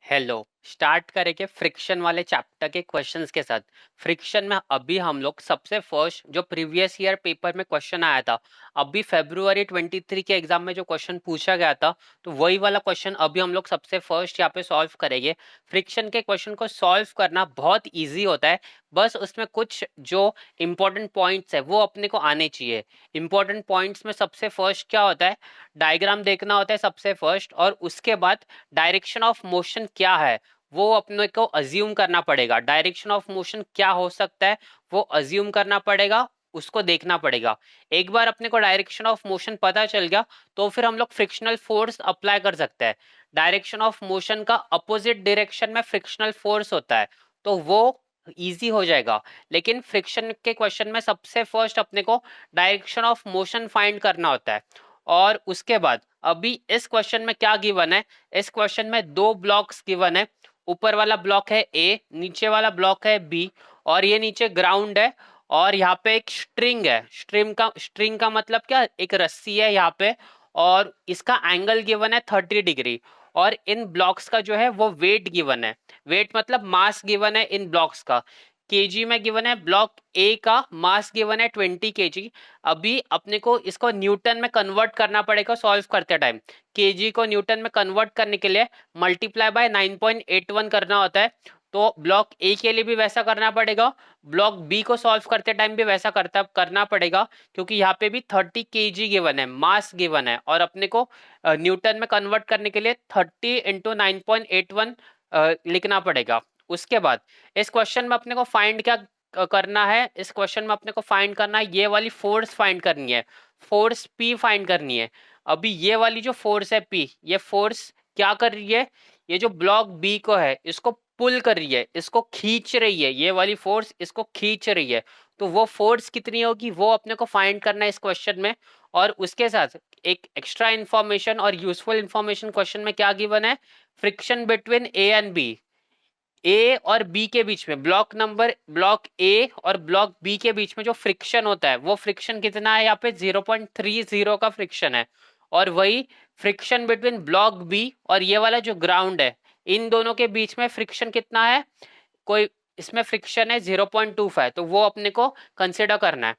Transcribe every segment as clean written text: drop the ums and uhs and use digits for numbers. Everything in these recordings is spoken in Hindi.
हेलो। स्टार्ट करेंगे फ्रिक्शन वाले चैप्टर के क्वेश्चंस के साथ। फ्रिक्शन में अभी हम लोग सबसे फर्स्ट जो प्रीवियस ईयर पेपर में क्वेश्चन आया था, अभी फेब्रुवरी 23 के एग्जाम में जो क्वेश्चन पूछा गया था, तो वही वाला क्वेश्चन अभी हम लोग सबसे फर्स्ट यहाँ पे सॉल्व करेंगे। फ्रिक्शन के क्वेश्चन को सॉल्व करना बहुत ईजी होता है, बस उसमें कुछ जो इंपॉर्टेंट पॉइंट्स है वो अपने को आने चाहिए। इंपॉर्टेंट पॉइंट्स में सबसे फर्स्ट क्या होता है, डायग्राम देखना होता है सबसे फर्स्ट, और उसके बाद डायरेक्शन ऑफ मोशन क्या है वो अपने को अज्यूम करना पड़ेगा। डायरेक्शन ऑफ मोशन क्या हो सकता है वो अज्यूम करना पड़ेगा, उसको देखना पड़ेगा। एक बार अपने को डायरेक्शन ऑफ मोशन पता चल गया तो फिर हम लोग फ्रिक्शनल फोर्स अप्लाई कर सकते हैं। डायरेक्शन ऑफ मोशन का अपोजिट डायरेक्शन में फ्रिक्शनल फोर्स होता है, तो वो इजी हो जाएगा। लेकिन फ्रिक्शन के क्वेश्चन में सबसे फर्स्ट अपने को डायरेक्शन ऑफ मोशन फाइंड करना होता है। और उसके बाद अभी इस क्वेश्चन में क्या गिवन है, इस क्वेश्चन में दो ब्लॉक्स गिवन है। ऊपर वाला ब्लॉक है ए, नीचे वाला ब्लॉक है बी, और ये नीचे ग्राउंड है। और यहाँ पे एक स्ट्रिंग है। स्ट्रिंग का मतलब क्या, एक रस्सी है यहाँ पे, और इसका एंगल गिवन है 30 डिग्री। और इन ब्लॉक्स का जो है वो वेट गिवन है। वेट मतलब मास गिवन है इन ब्लॉक्स का। केजी में गिवन है, ब्लॉक ए का मास गिवन है 20 kg। अभी अपने को इसको न्यूटन में कन्वर्ट करना पड़ेगा सॉल्व करते टाइम। केजी को न्यूटन में कन्वर्ट करने के लिए मल्टीप्लाई बाय 9.81 करना होता है। तो ब्लॉक ए के लिए भी वैसा करना पड़ेगा, ब्लॉक बी को सॉल्व करते टाइम भी वैसा करना पड़ेगा, क्योंकि यहाँ पे भी 30 kg गिवन है, मास गिवन है, और अपने को न्यूटन में कन्वर्ट करने के लिए 30 × 9.81 लिखना पड़ेगा। उसके बाद इस क्वेश्चन में अपने को फाइंड क्या करना है, इस क्वेश्चन में अपने को फाइंड करना है, ये वाली फोर्स फाइंड करनी है, फोर्स पी फाइंड करनी है। अभी ये वाली जो फोर्स है पी, ये फोर्स क्या कर रही है, ये जो ब्लॉक बी को है इसको पुल कर रही है, इसको खींच रही है, ये वाली फोर्स इसको खींच रही है। तो वो फोर्स कितनी होगी वो अपने को फाइंड करना है इस क्वेश्चन में। और उसके साथ एक एक्स्ट्रा इंफॉर्मेशन और यूजफुल इंफॉर्मेशन क्वेश्चन में क्या गिवन है, friction between A and B. A और बी के बीच में, ब्लॉक ए और ब्लॉक बी के बीच में जो फ्रिक्शन होता है वो फ्रिक्शन कितना है, यहाँ पे 0.30 का फ्रिक्शन है। और वही फ्रिक्शन बिटवीन ब्लॉक बी और ये वाला जो ग्राउंड है, इन दोनों के बीच में फ्रिक्शन कितना है, कोई इसमें फ्रिक्शन है 0.25, तो वो अपने को कंसिडर करना है।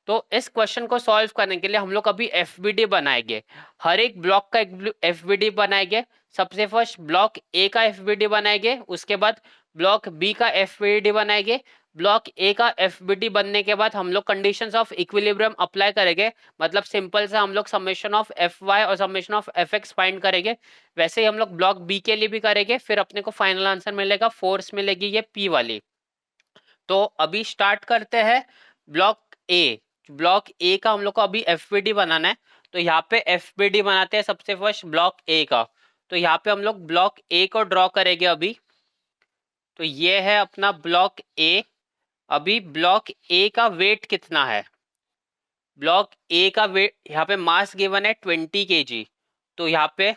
तो इस क्वेश्चन को सॉल्व करने के लिए हम लोग अभी एफबीडी बनाएंगे। हर एक ब्लॉक का एक एफबीडी बनाएंगे। सबसे फर्स्ट ब्लॉक ए का एफबीडी बनाएंगे, उसके बाद ब्लॉक बी का एफबीडी बनाएंगे। ब्लॉक ए का एफबीडी बनने के बाद हम लोग कंडीशंस ऑफ इक्विलिब्रियम अप्लाई करेंगे, मतलब सिंपल से हम लोग समेशन ऑफ एफ वाई और summation of F x find करेंगे। वैसे ही हम लोग ब्लॉक बी के लिए भी करेंगे, फिर अपने को फाइनल आंसर मिलेगा, फोर्स मिलेगी ये पी वाली। तो अभी स्टार्ट करते हैं ब्लॉक ए। ब्लॉक ए का हम लोग को अभी एफबीडी बनाना है, तो यहाँ पे एफबीडी बनाते हैं सबसे फर्स्ट ब्लॉक ए का। तो यहाँ पे हम लोग ब्लॉक ए को ड्रॉ करेंगे अभी। तो ये है अपना ब्लॉक ए। अभी ब्लॉक ए का वेट कितना है, ब्लॉक ए का वेट यहाँ पे मास गिवन है 20 kg। तो यहाँ पे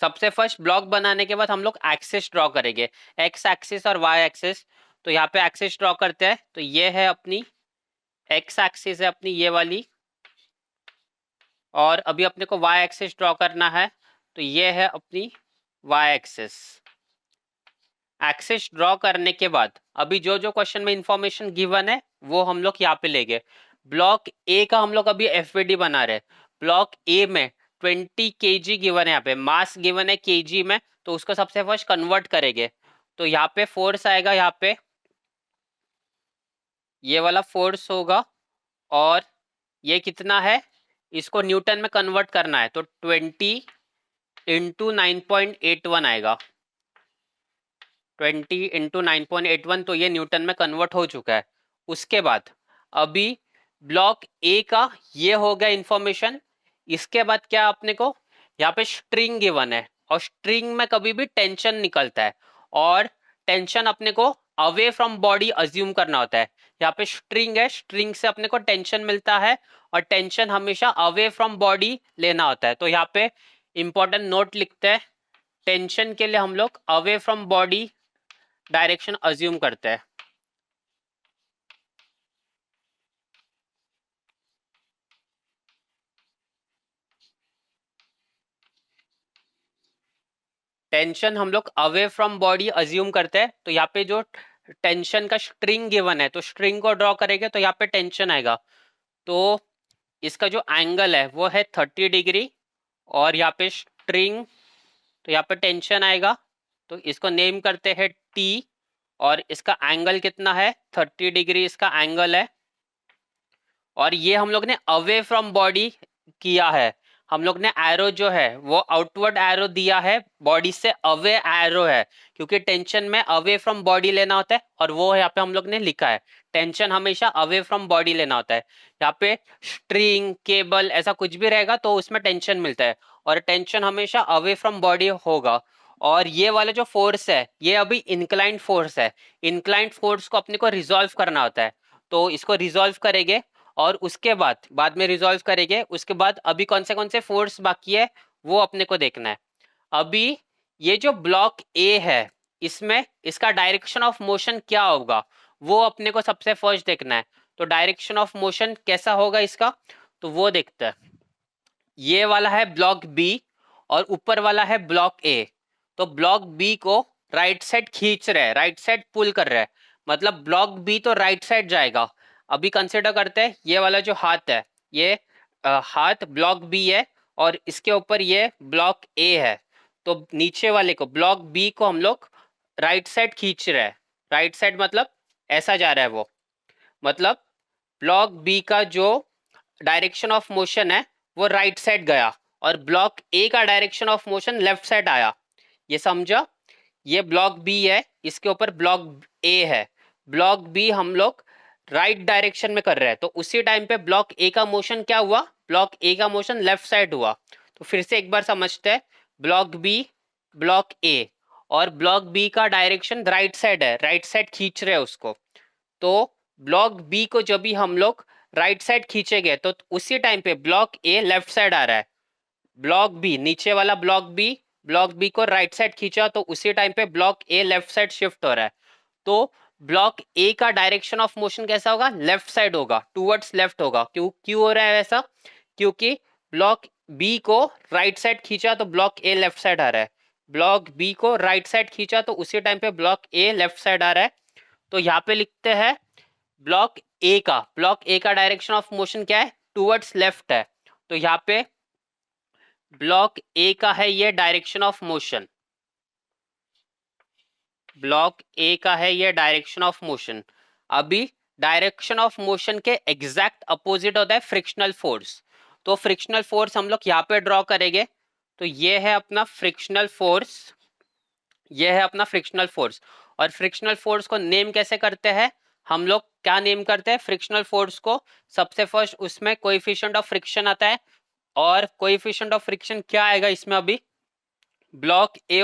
सबसे फर्स्ट ब्लॉक बनाने के बाद हम लोग एक्सिस ड्रॉ करेंगे, एक्स एक्सिस और वाई एक्सिस। तो यहाँ पे एक्सिस ड्रॉ करते हैं, तो ये है अपनी एक्स एक्सिस है अपनी ये वाली, और अभी अपने को वाई एक्सिस ड्रॉ करना है, तो ये है अपनी वाई एक्सिस। एक्सिस ड्रॉ करने के बाद अभी जो जो क्वेश्चन में इंफॉर्मेशन गिवन है वो हम लोग यहाँ पे लेंगे। ब्लॉक ए का हम लोग अभी एफबीडी बना रहे हैं। ब्लॉक ए में 20 kg गिवन है, यहाँ पे मास गिवन है केजी में, तो उसको सबसे फर्स्ट कन्वर्ट करेंगे। तो यहाँ पे फोर्स आएगा, यहाँ पे ये वाला फोर्स होगा, और ये कितना है, इसको न्यूटन में कन्वर्ट करना है, तो 20 × 9.81 आएगा। 20 × 9.81, तो ये न्यूटन में कन्वर्ट हो चुका है। उसके बाद अभी ब्लॉक ए का ये हो गया इंफॉर्मेशन। इसके बाद क्या अपने को यहाँ पे स्ट्रिंग गिवन है, और स्ट्रिंग में कभी भी टेंशन निकलता है, और टेंशन अपने को अवे फ्रॉम बॉडी अज्यूम करना होता है। यहाँ पे स्ट्रिंग है, स्ट्रिंग से अपने को टेंशन मिलता है, और टेंशन हमेशा अवे फ्रॉम बॉडी लेना होता है। तो यहाँ पे इंपॉर्टेंट नोट लिखते हैं, टेंशन के लिए हम लोग away from body direction assume करते हैं। टेंशन हम लोग अवे फ्रॉम बॉडी अज्यूम करते हैं, तो यहाँ पे जो टेंशन का स्ट्रिंग गिवन है तो स्ट्रिंग को ड्रॉ करेंगे तो यहाँ पे टेंशन आएगा। तो इसका जो एंगल है वो है 30 डिग्री, और यहाँ पे स्ट्रिंग, तो यहाँ पे टेंशन आएगा, तो इसको नेम करते हैं टी, और इसका एंगल कितना है 30 डिग्री इसका एंगल है। और ये हम लोग ने अवे फ्रॉम बॉडी किया है, हम लोग ने एरो जो है वो आउटवर्ड एरो दिया है, बॉडी से अवे एरो है, क्योंकि टेंशन में अवे फ्रॉम बॉडी लेना होता है, और वो यहाँ पे हम लोग ने लिखा है टेंशन हमेशा अवे फ्रॉम बॉडी लेना होता है। यहाँ पे स्ट्रिंग केबल ऐसा कुछ भी रहेगा तो उसमें टेंशन मिलता है, और टेंशन हमेशा अवे फ्रॉम बॉडी होगा। और ये वाला जो फोर्स है ये अभी इंक्लाइंट फोर्स है, इंक्लाइंट फोर्स को अपने को रिजॉल्व करना होता है, तो इसको रिजॉल्व करेंगे, और उसके बाद में रिजॉल्व करेंगे। उसके बाद अभी कौन से फोर्स बाकी है वो अपने को देखना है। अभी ये जो ब्लॉक ए है इसमें इसका डायरेक्शन ऑफ मोशन क्या होगा वो अपने को सबसे फर्स्ट देखना है। तो डायरेक्शन ऑफ मोशन कैसा होगा इसका, तो वो देखते हैं। ये वाला है ब्लॉक बी और ऊपर वाला है ब्लॉक ए, तो ब्लॉक बी को राइट साइड खींच रहा है, राइट साइड पुल कर रहा है, मतलब ब्लॉक बी तो राइट साइड जाएगा। अभी कंसिडर करते हैं ये वाला जो हाथ है, ये हाथ ब्लॉक बी है, और इसके ऊपर ये ब्लॉक ए है, तो नीचे वाले को ब्लॉक बी को हम लोग राइट साइड खींच रहे हैं। राइट साइड मतलब ऐसा जा रहा है वो, मतलब ब्लॉक बी का जो डायरेक्शन ऑफ मोशन है वो राइट साइड गया, और ब्लॉक ए का direction of motion left side आया। ये समझा, ये ब्लॉक बी है, इसके ऊपर ब्लॉक ए है, ब्लॉक बी हम लोग राइट डायरेक्शन में कर रहे हैं, तो उसी टाइम पे ब्लॉक ए का मोशन क्या हुआ, ब्लॉक ए का मोशन लेफ्ट साइड हुआ। तो फिर से एक बार समझते हैं, ब्लॉक बी ब्लॉक ए, और ब्लॉक बी का डायरेक्शन राइट साइड है, राइट साइड खींच रहे हैं उसको, तो ब्लॉक बी को जब भी हम लोग राइट साइड खींचेंगे तो उसी टाइम पे ब्लॉक ए लेफ्ट साइड आ रहा है। ब्लॉक बी नीचे वाला ब्लॉक बी को राइट साइड खींचा तो उसी टाइम पे ब्लॉक ए लेफ्ट साइड शिफ्ट हो रहा है। तो ब्लॉक ए का डायरेक्शन ऑफ मोशन कैसा होगा, लेफ्ट साइड होगा, टूवर्ड्स लेफ्ट होगा। क्यों क्यों हो रहा है ऐसा, क्योंकि ब्लॉक बी को राइट साइड खींचा तो ब्लॉक ए लेफ्ट साइड आ रहा है, ब्लॉक बी को राइट साइड खींचा तो उसी टाइम पे ब्लॉक ए लेफ्ट साइड आ रहा है। तो यहाँ पे लिखते हैं ब्लॉक ए का डायरेक्शन ऑफ मोशन क्या है, टूवर्ड्स लेफ्ट है, तो यहाँ पे ब्लॉक ए का है ये direction of motion, block A का है ये डायरेक्शन ऑफ मोशन। अभी डायरेक्शन ऑफ मोशन के एग्जैक्ट अपोजिट होता है फ्रिक्शनल फोर्स, तो फ्रिक्शनल फोर्स हम लोग यहाँ पे ड्रॉ करेंगे। तो ये है अपना फ्रिक्शनल फोर्स, ये है अपना फ्रिक्शनल फोर्स। और फ्रिक्शनल फोर्स को नेम कैसे करते हैं, हम लोग क्या नेम करते हैं फ्रिक्शनल फोर्स को, सबसे फर्स्ट उसमें कोएफिशिएंट ऑफ फ्रिक्शन आता है, और कोएफिशिएंट ऑफ फ्रिक्शन क्या आएगा इसमें, अभी ब्लॉक ए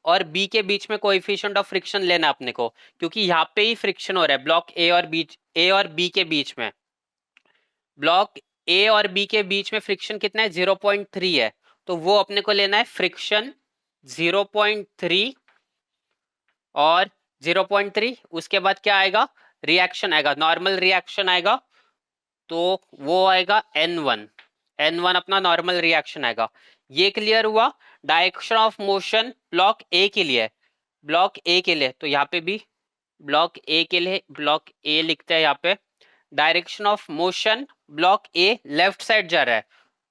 और बी के बीच में कोएफिशिएंट ऑफ फ्रिक्शन लेना अपने को, क्योंकि यहाँ पे ही फ्रिक्शन हो रहा है ब्लॉक ए और बी के बीच में। ब्लॉक ए और बी के बीच में फ्रिक्शन कितना है, 0.3 है, तो वो अपने को लेना है फ्रिक्शन 0.3, और 0.3 उसके बाद क्या आएगा, रिएक्शन आएगा, नॉर्मल रिएक्शन आएगा, तो वो आएगा N1 अपना नॉर्मल रिएक्शन आएगा। ये क्लियर हुआ। डायरेक्शन ऑफ मोशन ब्लॉक ए के लिए, तो यहाँ पे भी ब्लॉक ए लिखते हैं यहाँ पे। Direction of motion block A left side जा रहा है,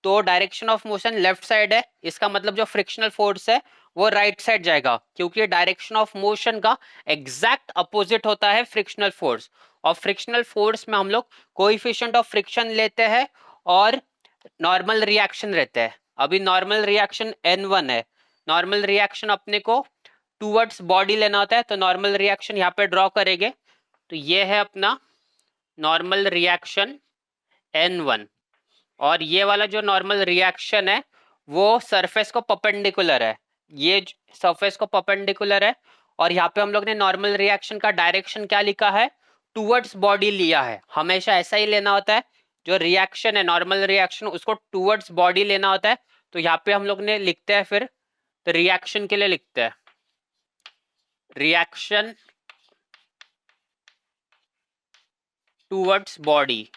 तो direction of motion left side है, इसका मतलब जो फ्रिक्शनल फोर्स है वो राइट साइड जाएगा, क्योंकि डायरेक्शन ऑफ मोशन का एग्जैक्ट अपोजिट होता है फ्रिक्शनल फोर्स। और फ्रिक्शनल फोर्स में हम लोग कोएफिशिएंट ऑफ फ्रिक्शन लेते हैं और नॉर्मल रिएक्शन रहते हैं। अभी नॉर्मल रिएक्शन N1 है, नॉर्मल रिएक्शन अपने को टूवर्ड्स बॉडी लेना होता है, तो नॉर्मल रिएक्शन यहाँ पे ड्रॉ करेंगे। तो ये है अपना नॉर्मल रिएक्शन N1, और ये वाला जो नॉर्मल रिएक्शन है वो सरफेस को परपेंडिकुलर है, ये सरफेस को परपेंडिकुलर है। और यहाँ पे हम लोग ने नॉर्मल रिएक्शन का डायरेक्शन क्या लिखा है, टूवर्ड्स बॉडी लिया है, हमेशा ऐसा ही लेना होता है, जो रिएक्शन है नॉर्मल रिएक्शन उसको टूवर्ड्स बॉडी लेना होता है। तो यहाँ पे हम लोग ने लिखते हैं फिर, तो रिएक्शन के लिए लिखते हैं रिएक्शन टूवर्ड्स बॉडी,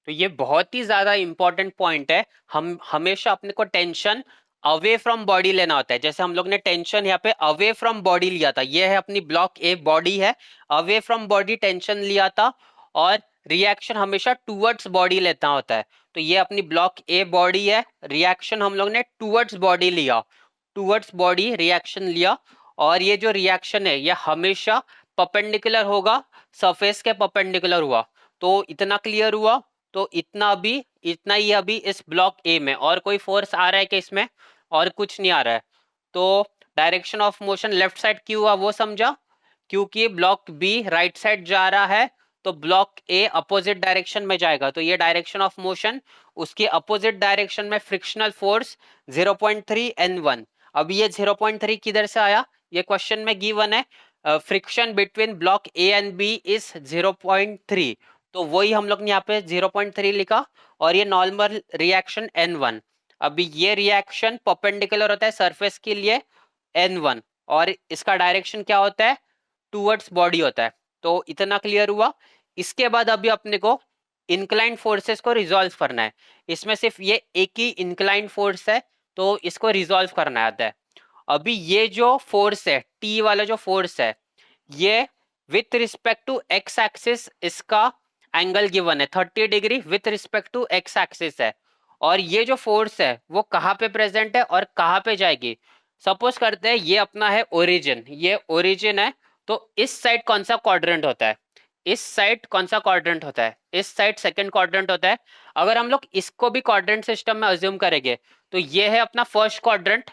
तो ये बहुत ही ज्यादा इंपॉर्टेंट पॉइंट है। हम हमेशा अपने को टेंशन अवे फ्रॉम बॉडी लेना होता है। जैसे हम लोग ने टेंशन यहाँ पे अवे फ्रॉम बॉडी लिया था, ये है अपनी ब्लॉक ए बॉडी है, अवे फ्रॉम बॉडी टेंशन लिया था, और रिएक्शन हमेशा टूवर्ड्स बॉडी लेता होता है। तो ये अपनी ब्लॉक ए बॉडी है, रिएक्शन हम लोग ने टूवर्ड्स बॉडी लिया, टूवर्ड्स बॉडी रिएक्शन लिया, और ये जो रिएक्शन है ये हमेशा परपेंडिकुलर होगा, सरफेस के परपेंडिकुलर हुआ। तो इतना क्लियर हुआ। तो इतना ही अभी इस ब्लॉक ए में, और कोई फोर्स आ रहा है कि इसमें और कुछ नहीं आ रहा है। तो direction of motion left side क्यों हुआ वो समझा, क्योंकि ब्लॉक बी राइट साइड जा रहा है, तो ब्लॉक ए अपोजिट डायरेक्शन में जाएगा। तो ये डायरेक्शन ऑफ मोशन, उसके अपोजिट डायरेक्शन में फ्रिक्शनल फोर्स 0.3 N1। अब ये 0.3 किधर से आया, ये क्वेश्चन में गिवन है, friction between block A and B is 0.3, तो वही हम लोग ने यहाँ पे 0.3 लिखा, और ये नॉर्मल रिएक्शन N1। अभी ये रिएक्शन परपेंडिकुलर होता है सरफेस के लिए N1, और इसका डायरेक्शन क्या होता है, टूवर्ड्स बॉडी होता है। तो इतना क्लियर हुआ। इसके बाद अभी अपने को इंक्लाइंड फोर्सेस को रिजॉल्व करना है। इसमें सिर्फ ये एक ही इंक्लाइंड फोर्स है, तो इसको रिजॉल्व करना आता है। अभी ये जो फोर्स है, टी वाला जो फोर्स है, ये with respect to x axis इसका एंगल गिवन है 30 degree with respect to x axis है। और ये जो फोर्स है वो कहाँ पे प्रेजेंट है और कहाँ पे जाएगी। सपोज करते हैं ये अपना है ओरिजिन, ये ओरिजिन है, तो इस साइड कौन सा क्वाड्रेंट होता है, इस साइड कौन सा क्वाड्रेंट होता है, इस साइड सेकंड क्वाड्रेंट होता है। अगर हम लोग इसको भी क्वाड्रेंट सिस्टम में अज्यूम करेंगे, तो ये है अपना फर्स्ट क्वाड्रेंट,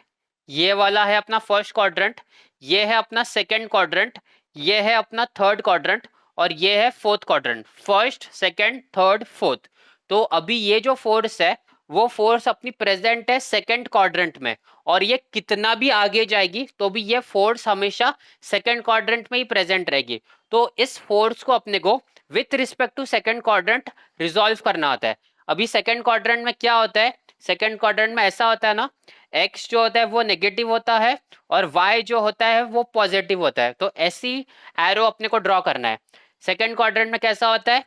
ये वाला है अपना फर्स्ट क्वाड्रेंट, ये है अपना सेकंड क्वाड्रेंट, ये है अपना थर्ड क्वाड्रेंट, और ये है fourth quadrant, first second third fourth. तो अभी ये जो फोर्स है वो फोर्स अपनी प्रेजेंट है सेकंड क्वाड्रेंट में, और ये कितना भी आगे जाएगी तो भी ये फोर्स हमेशा सेकंड क्वाड्रेंट में ही प्रेजेंट रहेगी। तो इस फोर्स को अपने को with respect to second quadrant resolve करना होता है। अभी सेकंड क्वाड्रेंट में क्या होता है, सेकंड क्वाड्रेंट में ऐसा होता है ना, एक्स जो होता है वो नेगेटिव होता है और वाई जो होता है वो पॉजिटिव होता है। तो ऐसी एरो अपने को ड्रॉ करना है। सेकंड क्वाड्रेंट में कैसा होता है,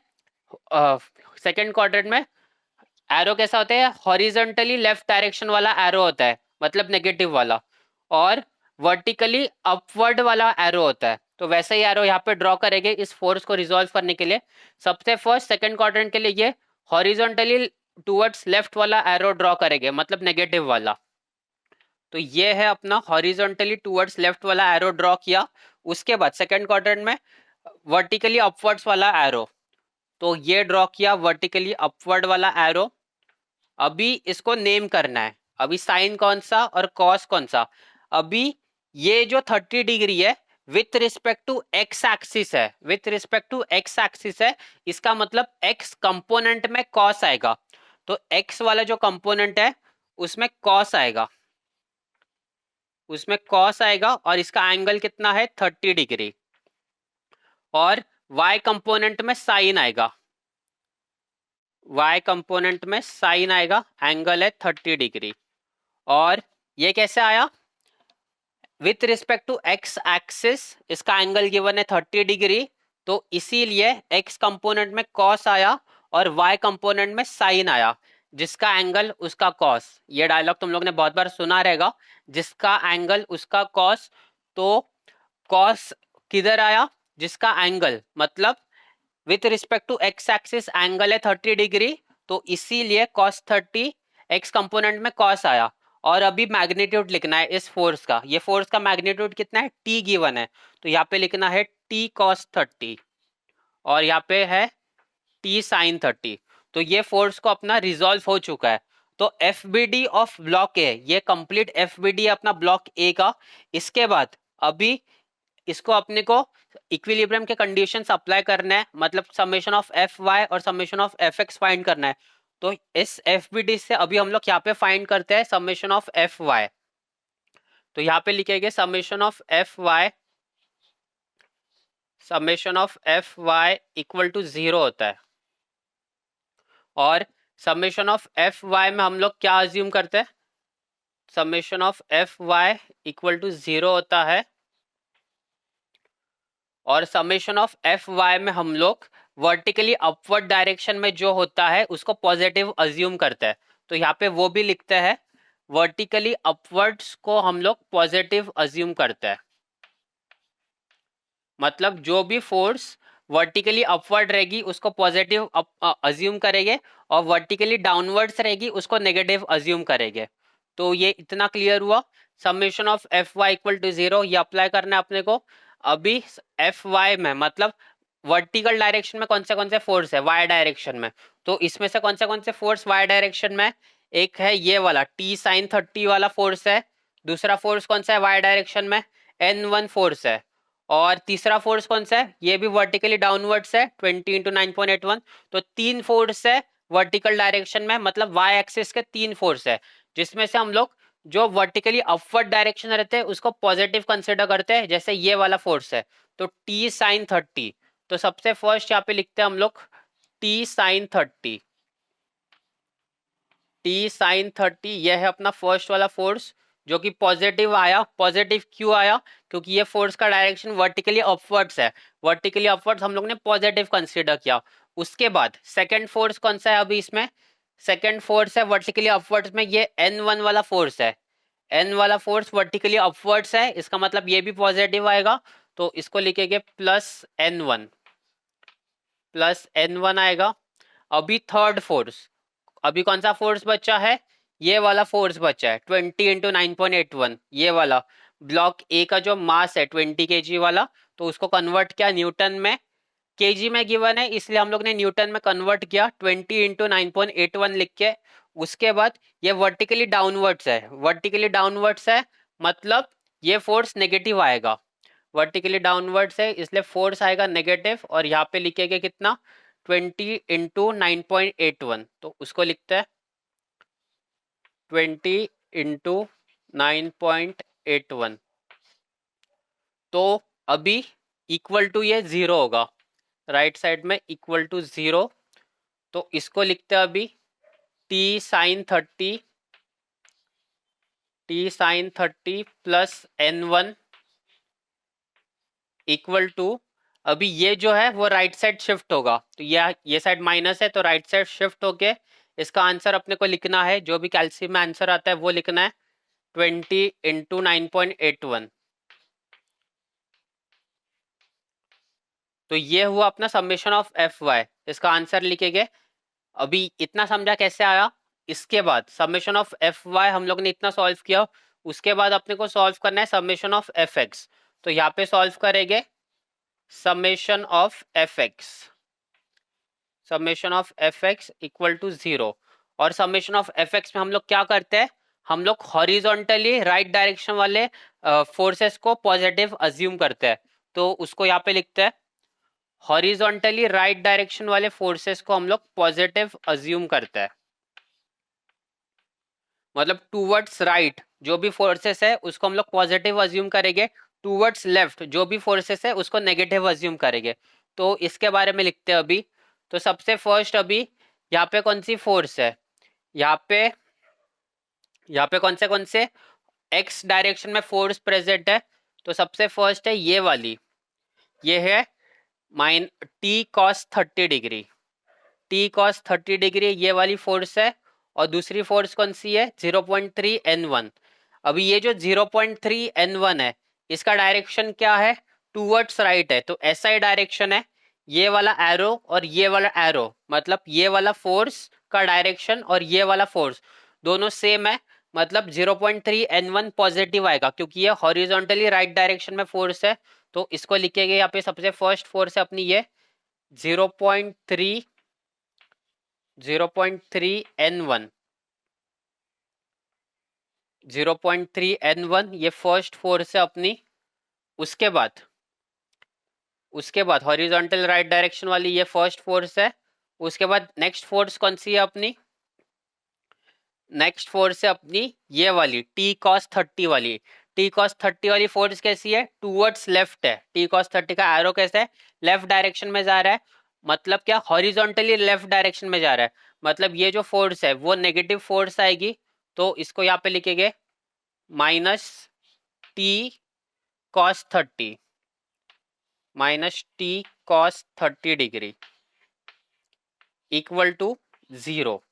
सेकंड क्वाड्रेंट में एरो कैसा होता है, हॉरिजॉन्टली लेफ्ट डायरेक्शन वाला एरो होता है, मतलब नेगेटिव वाला, और वर्टिकली अपवर्ड वाला एरो होता है। तो वैसे ही एरो यहाँ पे ड्रॉ करेंगे इस फोर्स को रिजॉल्व करने के लिए। सबसे फर्स्ट सेकंड क्वाड्रेंट के लिए ये हॉरिजॉन्टली टुवर्ड्स लेफ्ट वाला एरो ड्रॉ करेंगे, मतलब नेगेटिव वाला। तो ये है अपना हॉरिजॉन्टली टुवर्ड्स लेफ्ट वाला एरो ड्रॉ किया। उसके बाद सेकंड क्वाड्रेंट में वर्टिकली अपवर्ड्स वाला एरो, तो ये ड्रॉ किया वर्टिकली अपवर्ड वाला एरो। अभी इसको नेम करना है, अभी साइन कौन सा और कॉस कौन सा। अभी ये जो 30 डिग्री है with respect to x axis है, with respect to x axis है, इसका मतलब एक्स कंपोनेंट में कॉस आएगा। तो एक्स वाला जो कंपोनेंट है उसमें कॉस आएगा, उसमें कॉस आएगा, और इसका एंगल कितना है 30 डिग्री। और y कंपोनेंट में साइन आएगा, y कंपोनेंट में साइन आएगा, एंगल है 30 डिग्री। और ये कैसे आया, with respect to x axis इसका एंगल गिवन है 30 डिग्री, तो इसीलिए x कंपोनेंट में cos आया और y कंपोनेंट में साइन आया, जिसका एंगल उसका cos। ये डायलॉग तुम लोग ने बहुत बार सुना रहेगा, जिसका एंगल उसका cos। तो cos किधर आया, जिसका एंगल, मतलब with respect to x axis angle है 30 डिग्री, तो इसीलिए cos 30 x कंपोनेंट में cos आया। और अभी मैग्नीट्यूड लिखना है इस फोर्स का, ये फोर्स का मैग्नीट्यूड कितना है, t गिवन है, तो यहाँ पे लिखना है t cos 30, और यहाँ पे है t sin 30। तो ये फोर्स को अपना रिजॉल्व हो चुका है। तो F B D of block A, ये कंप्लीट एफ बी डी अपना ब्लॉक ए का। इसके बाद अभी इसको अपने को इक्विलिब्रियम के कंडीशंस अप्लाई करना है, मतलब समेशन ऑफ एफ वाई और summation of F x find करना है। तो इस एफ बी डी से अभी हम लोग यहाँ पे फाइंड करते हैं समेशन ऑफ एफ वाई। तो यहाँ पे लिखेंगे summation of F y, summation of F y equal to 0 होता है। और समेशन ऑफ एफ वाई में हम लोग क्या अज्यूम करते हैं, summation of F y equal to 0 होता है। और समेशन ऑफ एफ वाई में हम लोग वर्टिकली अपवर्ड डायरेक्शन में जो होता है उसको पॉजिटिव अज्यूम करता है, तो यहाँ पे वो भी लिखते हैं, वर्टिकली अपवर्ड्स को हम लोग पॉजिटिव अज्यूम करते हैं। मतलब जो भी फोर्स वर्टिकली अपवर्ड रहेगी उसको पॉजिटिव अज्यूम करेंगे, और वर्टिकली डाउनवर्ड्स रहेगी उसको नेगेटिव अज्यूम करेंगे। तो ये इतना क्लियर हुआ। Summation of F y equal to 0 ये अप्लाई करना है अपने को। अभी एफ वाई में मतलब वर्टिकल डायरेक्शन में कौन से फोर्स है वाई डायरेक्शन में, तो इसमें से कौन से फोर्स वाई डायरेक्शन में, एक है ये वाला टी साइन 30 वाला फोर्स है, दूसरा फोर्स कौन सा है वाई डायरेक्शन में, N1 फोर्स है, और तीसरा फोर्स कौन सा है, ये भी वर्टिकली डाउनवर्ड्स है 20 इंटू 9.81। तो तीन फोर्स है वर्टिकल डायरेक्शन में, मतलब वाई एक्सिस के तीन फोर्स है, जिसमें से हम लोग जो वर्टिकली अपवर्ड डायरेक्शन रहते हैं उसको पॉजिटिव कंसिडर करते हैं, जैसे ये वाला फोर्स है तो टी साइन 30। तो सबसे फर्स्ट यहाँ पे लिखते हैं हम लोग टी साइन 30, टी साइन 30 यह है अपना फर्स्ट वाला फोर्स जो कि पॉजिटिव आया। पॉजिटिव क्यों आया, क्योंकि ये फोर्स का डायरेक्शन वर्टिकली अपवर्ड्स है, वर्टिकली अपवर्ड्स हम लोग ने पॉजिटिव कंसीडर किया। उसके बाद सेकंड फोर्स कौन सा है, अभी इसमें सेकंड फोर्स है वर्टिकली अपवर्ड्स में, ये N1 वाला फोर्स है, N वाला फोर्स वर्टिकली अपवर्ड्स है, इसका मतलब ये भी पॉजिटिव आएगा, तो इसको लिखेंगे प्लस N1 आएगा। अभी थर्ड फोर्स, अभी कौन सा फोर्स बचा है, ये वाला फोर्स बचा है 20 इंटू 9.81, ये वाला ब्लॉक ए का जो मास है 20 kg वाला, तो उसको कन्वर्ट किया न्यूटन में, केजी में गिवन है इसलिए हम लोग ने न्यूटन में कन्वर्ट किया 20 इंटू 9.81 लिख के। उसके बाद ये वर्टिकली डाउनवर्ड्स है, वर्टिकली डाउनवर्ड्स है मतलब ये फोर्स नेगेटिव आएगा, वर्टिकली डाउनवर्ड्स है इसलिए फोर्स आएगा नेगेटिव, और यहाँ पे लिखेंगे कितना 20 इंटू 9.81, तो उसको लिखते हैं 20 इंटू 9.81। तो अभी इक्वल टू ये 0 होगा, राइट साइड में इक्वल टू 0, तो इसको लिखते हैं अभी T sine 30 plus N1 equal to, अभी ये जो है वो राइट साइड शिफ्ट होगा, तो ये साइड माइनस है तो राइट साइड शिफ्ट होके इसका आंसर अपने को लिखना है, जो भी कैल्शियम में आंसर आता है वो लिखना है 20 इंटू 9.81। तो ये हुआ अपना समेशन ऑफ एफ वाई, इसका आंसर लिखेंगे। अभी इतना समझा कैसे आया, इसके बाद समेशन ऑफ एफ वाई हम लोग ने इतना सॉल्व किया, उसके बाद अपने को सॉल्व करना है समेशन ऑफ एफ एक्स। तो यहाँ पे सॉल्व करेंगे summation of F x, summation of F x equal to 0, और समेशन ऑफ एफ एक्स में हम लोग क्या करते हैं, हम लोग हॉरिजॉन्टली राइट डायरेक्शन वाले फोर्सेस को पॉजिटिव अज्यूम करते हैं, तो उसको यहाँ पे लिखते हैं हॉरिजॉन्टली राइट डायरेक्शन वाले फोर्सेस को हम लोग पॉजिटिव अज्यूम करते हैं, मतलब टूवर्ड्स राइट जो भी फोर्सेस है उसको हम लोग पॉजिटिव अज्यूम करेंगे, टूवर्ड्स लेफ्ट जो भी फोर्सेस है उसको नेगेटिव अज्यूम करेंगे। तो इसके बारे में लिखते हैं अभी। तो सबसे फर्स्ट अभी यहाँ पे कौन सी फोर्स है, यहाँ पे कौन से एक्स डायरेक्शन में फोर्स प्रेजेंट है, तो सबसे फर्स्ट है ये वाली, ये है mine T cos 30 degree, T cos 30 degree ये वाली फोर्स है, और दूसरी फोर्स कौन सी है 0.3 N1। अभी ये जो 0.3 N1 है इसका डायरेक्शन क्या है, टूवर्ड्स राइट है, तो ऐसा ही डायरेक्शन है, ये वाला एरो और ये वाला एरो, मतलब ये वाला फोर्स का डायरेक्शन और ये वाला फोर्स दोनों सेम है, मतलब 0.3 N1 पॉजिटिव आएगा क्योंकि ये हॉरिजॉन्टली राइट डायरेक्शन में फोर्स है। तो इसको लिखेंगे यहाँ पे सबसे फर्स्ट फोर्स है अपनी ये 0.3 N1, 0.3 N1 ये फर्स्ट फोर्स है अपनी। उसके बाद हॉरिजॉन्टल राइट डायरेक्शन वाली ये फर्स्ट फोर्स है। उसके बाद नेक्स्ट फोर्स कौन सी है अपनी, नेक्स्ट फोर्स है अपनी ये वाली टी कॉस 30 वाली। टी कॉस 30 वाली फोर्स कैसी है, टूवर्ड्स लेफ्ट है, टी कॉस 30 का एरो कैसा है, लेफ्ट डायरेक्शन में जा रहा है, मतलब क्या हॉरिजॉन्टली लेफ्ट डायरेक्शन में जा रहा है, मतलब ये जो फोर्स है वो नेगेटिव फोर्स आएगी, तो इसको यहाँ पे लिखेंगे minus T cos 30, minus T cos 30 degree. Equal to 0।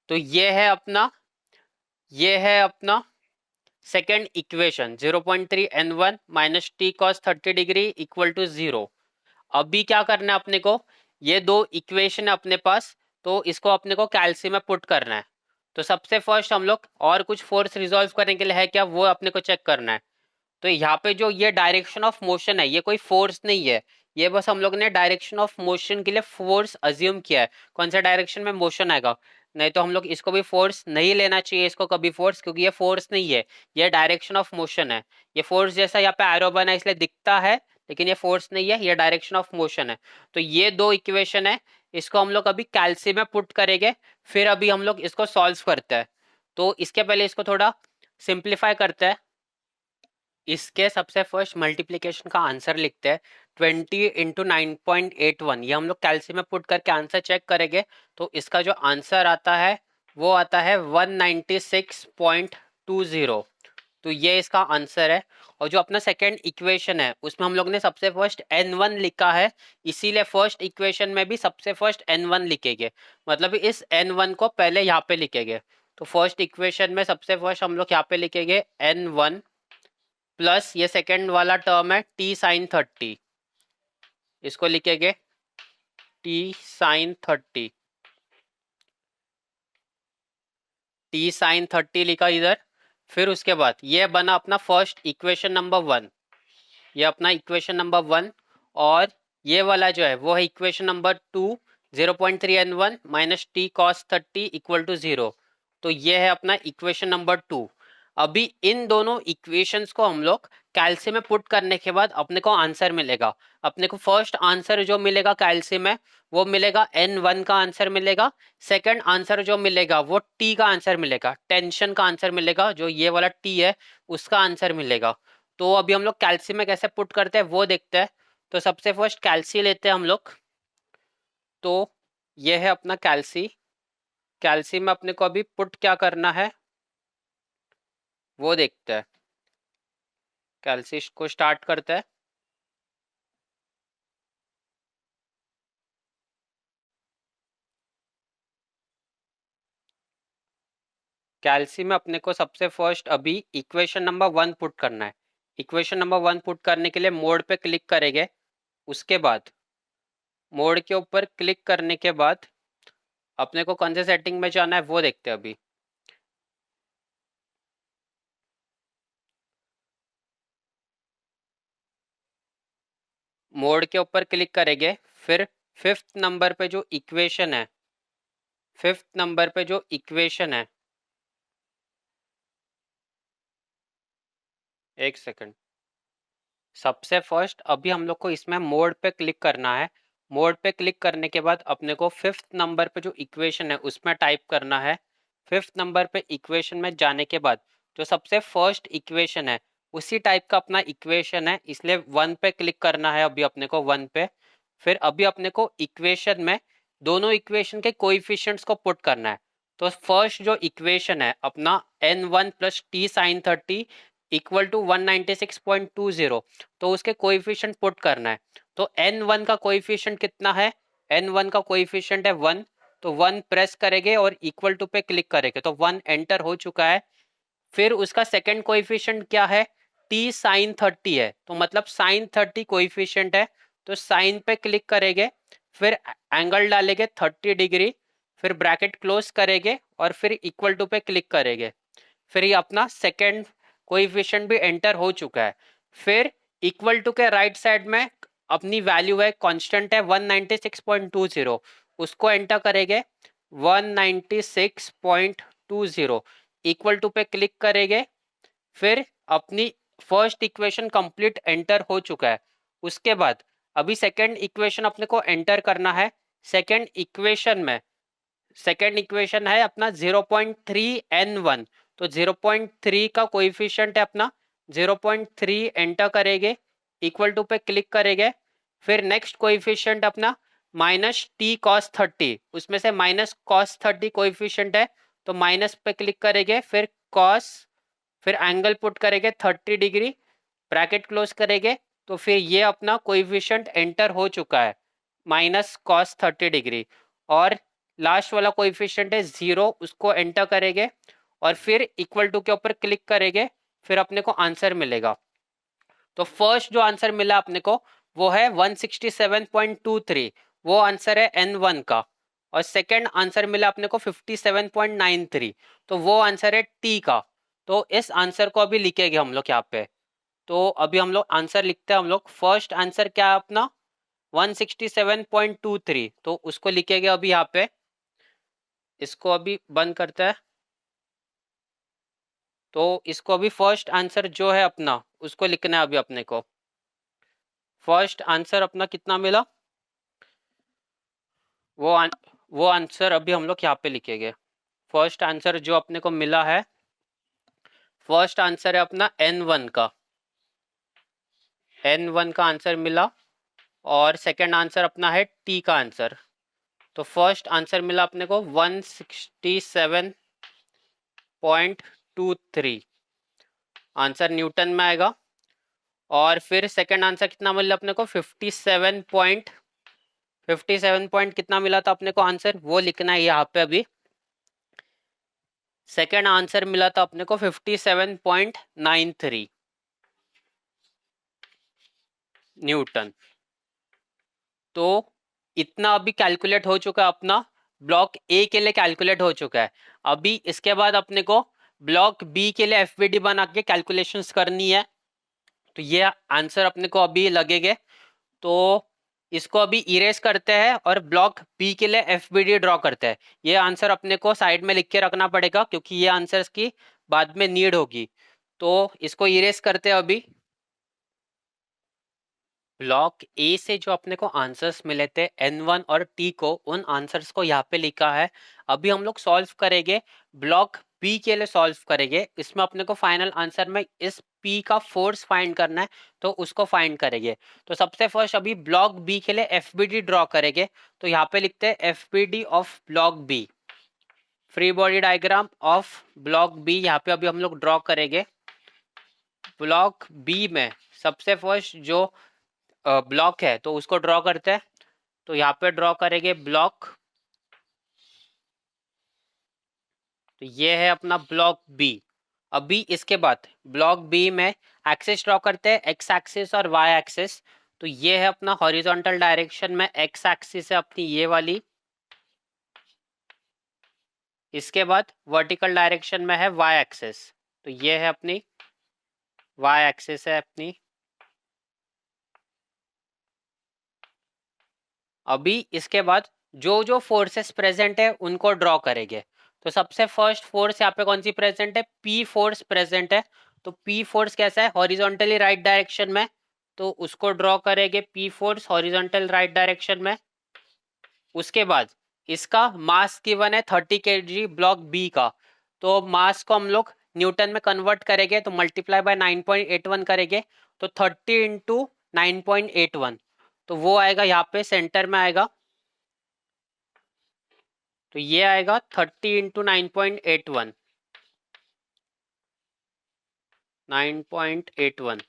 तो ये है अपना second equation 0.3 n1 minus T cos 30 degree equal to 0। अभी क्या करना है अपने को, ये दो इक्वेशन है अपने पास, तो इसको अपने को कैल्सी में पुट करना है। तो सबसे फर्स्ट हम लोग और कुछ फोर्स रिजॉल्व करने के लिए है क्या, वो अपने को चेक करना है। तो यहाँ पे जो ये डायरेक्शन ऑफ मोशन है, ये कोई फोर्स नहीं है, ये बस हम लोग ने डायरेक्शन ऑफ मोशन के लिए फोर्स अज्यूम किया है। कौन सा डायरेक्शन में मोशन आएगा, नहीं तो हम लोग इसको भी फोर्स नहीं लेना चाहिए, इसको कभी फोर्स, क्योंकि ये फोर्स नहीं है, ये डायरेक्शन ऑफ मोशन है। ये फोर्स जैसा यहाँ पे एरो बना है इसलिए दिखता है, लेकिन ये फोर्स नहीं है, ये डायरेक्शन ऑफ मोशन है। तो ये दो इक्वेशन है, इसको हम लोग अभी कैल्सी में पुट करेंगे, फिर अभी हम लोग इसको सॉल्व करते हैं। तो इसके पहले इसको थोड़ा सिंप्लीफाई करते हैं। इसके सबसे फर्स्ट मल्टीप्लिकेशन का आंसर लिखते हैं 20 × 9.81, ये हम लोग कैल्सी में पुट करके आंसर चेक करेंगे। तो इसका जो आंसर आता है वो आता है 196.20। तो ये इसका आंसर है। और जो अपना सेकेंड इक्वेशन है उसमें हम लोग ने सबसे फर्स्ट n1 लिखा है, इसीलिए फर्स्ट इक्वेशन में भी सबसे फर्स्ट n1 लिखेंगे, मतलब इस n1 को पहले यहाँ पे लिखेंगे। तो फर्स्ट इक्वेशन में सबसे फर्स्ट हम लोग यहाँ पे लिखेंगे n1 प्लस ये सेकेंड वाला टर्म है टी साइन 30, इसको लिखेंगे टी साइन 30, टी साइन 30 लिखा इधर। फिर उसके बाद ये बना अपना फर्स्ट इक्वेशन नंबर 1, ये अपना इक्वेशन नंबर 1। और ये वाला जो है वो है equation number 2, 0.3n1 minus T cos 30 equal to 0। तो ये है अपना इक्वेशन नंबर 2। अभी इन दोनों इक्वेशंस को हम लोग कैल्सी में पुट करने के बाद अपने को आंसर मिलेगा। अपने को फर्स्ट आंसर जो मिलेगा कैल्सी में वो मिलेगा n1 का आंसर मिलेगा। सेकंड आंसर जो मिलेगा वो t का आंसर मिलेगा, टेंशन का आंसर मिलेगा, जो ये वाला t है उसका आंसर मिलेगा। तो अभी हम लोग कैल्सी में कैसे पुट करते हैं वो देखते हैं। तो सबसे फर्स्ट कैल्सी लेते हैं हम लोग। तो ये है अपना कैल्सी, कैल्सी में अपने को अभी पुट क्या करना है वो देखते हैं। कैल्सी को स्टार्ट करते हैं। कैल्सी में अपने को सबसे फर्स्ट अभी इक्वेशन नंबर 1 पुट करना है। इक्वेशन नंबर 1 पुट करने के लिए मोड पे क्लिक करेंगे। उसके बाद मोड के ऊपर क्लिक करने के बाद अपने को कौन से सेटिंग में जाना है वो देखते हैं अभी। मोड के ऊपर क्लिक करेंगे, फिर फिफ्थ नंबर पे जो इक्वेशन है, फिफ्थ नंबर पे जो इक्वेशन है, एक सेकंड, सबसे फर्स्ट अभी हम लोग को इसमें मोड पे क्लिक करना है। मोड पे क्लिक करने के बाद अपने को फिफ्थ नंबर पे जो इक्वेशन है उसमें टाइप करना है। फिफ्थ नंबर पे इक्वेशन में जाने के बाद जो सबसे फर्स्ट इक्वेशन है उसी टाइप का अपना इक्वेशन है, इसलिए 1 पे क्लिक करना है अभी अपने को 1 पे। फिर अभी अपने को इक्वेशन में दोनों इक्वेशन के कोइफिशिएंट्स को पुट करना है। तो फर्स्ट जो इक्वेशन है अपना n1 plus T sine 30 equal to 196.20, तो उसके कोइफिशिएंट पुट करना है। तो n1 का कोइफिशिएंट कितना है, n1 का कोइफिशिएंट है 1, तो 1 प्रेस करेंगे और इक्वल टू पे क्लिक करेंगे तो 1 एंटर हो चुका है। फिर उसका सेकंड कोइफिशिएंट क्या है, टी साइन 30 है, तो मतलब साइन 30 कोइफिशिएंट है, तो साइन पे क्लिक करेंगे, फिर एंगल डालेंगे 30 डिग्री, फिर ब्रैकेट क्लोज करेंगे और फिर इक्वल टू पे क्लिक करेंगे। फिर ये अपना सेकंड कोइफिशिएंट भी एंटर हो चुका है। फिर इक्वल टू के राइट साइड में अपनी वैल्यू है, कांस्टेंट है 196.20, उसको एंटर करेंगे 196.20, इक्वल टू पे क्लिक करेंगे। फिर अपनी फर्स्ट इक्वेशन कंप्लीट एंटर हो चुका है। उसके बाद अभी सेकंड इक्वेशन अपने को एंटर करना है। सेकंड इक्वेशन में सेकेंड इक्वेशन है अपना 0.3n1, तो 0.3 का कोइफिशिएंट है अपना 0.3, एंटर करेंगे, इक्वल टू पे क्लिक करेंगे। फिर नेक्स्ट कोइफिशिएंट अपना माइनस टी कॉस 30, उसमें से माइनस कॉस 30 कोइफिशिएंट है, तो माइनस पे क्लिक करेंगे, फिर कॉस, फिर एंगल पुट करेंगे 30 डिग्री, ब्रैकेट क्लोज करेंगे, तो फिर ये अपना कोइफिशिएंट एंटर हो चुका है माइनस कॉस 30 डिग्री। और लास्ट वाला कोएफिशिएंट है 0, उसको एंटर करेंगे और फिर इक्वल टू के ऊपर क्लिक करेंगे, फिर अपने को आंसर मिलेगा। तो फर्स्ट जो आंसर मिला अपने को वो है 167.23, वो आंसर है N1 का। और सेकंड आंसर मिला अपने को 57.93, तो वो आंसर है T का। तो इस आंसर को अभी लिखेंगे हम लोग यहाँ पे। तो अभी हम लोग आंसर लिखते हैं। हम लोग फर्स्ट आंसर क्या है अपना 167.23, तो उसको लिखेंगे अभी यहाँ पे। इसको अभी बंद करता है। तो इसको अभी फर्स्ट आंसर जो है अपना उसको लिखना है अभी अपने को। फर्स्ट आंसर अपना कितना मिला, वो आंसर अभी हम लोग यहाँ पे लिखेंगे। फर्स्ट आंसर जो अपने को मिला है, फर्स्ट आंसर है अपना N1 का। N1 का आंसर मिला और सेकंड आंसर अपना है T का आंसर। तो फर्स्ट आंसर मिला अपने को 167.23, आंसर न्यूटन में आएगा। और फिर सेकंड आंसर कितना मिला अपने को 57 पॉइंट कितना मिला था अपने को आंसर, वो लिखना है यहाँ पे अभी। सेकंड आंसर मिला था अपने को 57.93 न्यूटन। तो इतना अभी कैलकुलेट हो चुका है अपना, ब्लॉक ए के लिए कैलकुलेट हो चुका है। अभी इसके बाद अपने को ब्लॉक बी के लिए एफबीडी बना के कैलकुलेशंस करनी है। तो ये आंसर अपने को अभी लगेंगे। तो इसको अभी इरेज करते हैं और ब्लॉक बी के लिए एफबीडी ड्रॉ करते हैं। ये आंसर अपने को साइड में लिख के रखना पड़ेगा क्योंकि ये आंसर्स की बाद में नीड होगी। तो इसको इरेज करते हैं अभी। ब्लॉक ए से जो अपने को आंसर्स मिले थे N1 और T को, उन आंसर्स को यहाँ पे लिखा है। अभी हम लोग सॉल्व करेंगे, ब्लॉक बी के लिए सॉल्व करेंगे। इसमें अपने को फाइनल आंसर में इस P का फोर्स फाइंड करना है, तो उसको फाइंड करेंगे। तो सबसे फर्स्ट अभी ब्लॉक बी के लिए एफबीडी ड्रॉ करेंगे। तो यहाँ पे लिखते हैं FBD of block B, free body diagram of block B. यहाँ पे अभी हम लोग ड्रॉ करेंगे। ब्लॉक बी में सबसे फर्स्ट जो ब्लॉक है तो उसको ड्रॉ करते हैं। तो यहाँ पे ड्रॉ करेंगे ब्लॉक। तो ये है अपना ब्लॉक बी। अभी इसके बाद ब्लॉक बी में एक्सिस ड्रॉ करते हैं, एक्स एक्सिस और वाई एक्सिस। तो ये है अपना हॉरिजॉन्टल डायरेक्शन में एक्स एक्सिस है अपनी ये वाली। इसके बाद वर्टिकल डायरेक्शन में है वाई एक्सिस। तो ये है अपनी वाई एक्सिस है अपनी। अभी इसके बाद जो जो फोर्सेस प्रेजेंट है उनको ड्रॉ करेंगे। तो सबसे फर्स्ट फोर्स यहाँ पे कौन सी प्रेजेंट है, पी फोर्स प्रेजेंट है। तो पी फोर्स कैसा है, हॉरिजॉन्टली राइट डायरेक्शन में। तो उसको ड्रॉ करेंगे, P force horizontal right direction में। उसके बाद इसका मास गिवन है 30 kg ब्लॉक बी का। तो मास को हम लोग न्यूटन में कन्वर्ट करेंगे, तो मल्टीप्लाई बाय 9.81 करेंगे। तो 30 इंटू 9.81, तो वो आएगा यहाँ पे सेंटर में आएगा। तो ये आएगा 30 इंटू 9.81, 9.81।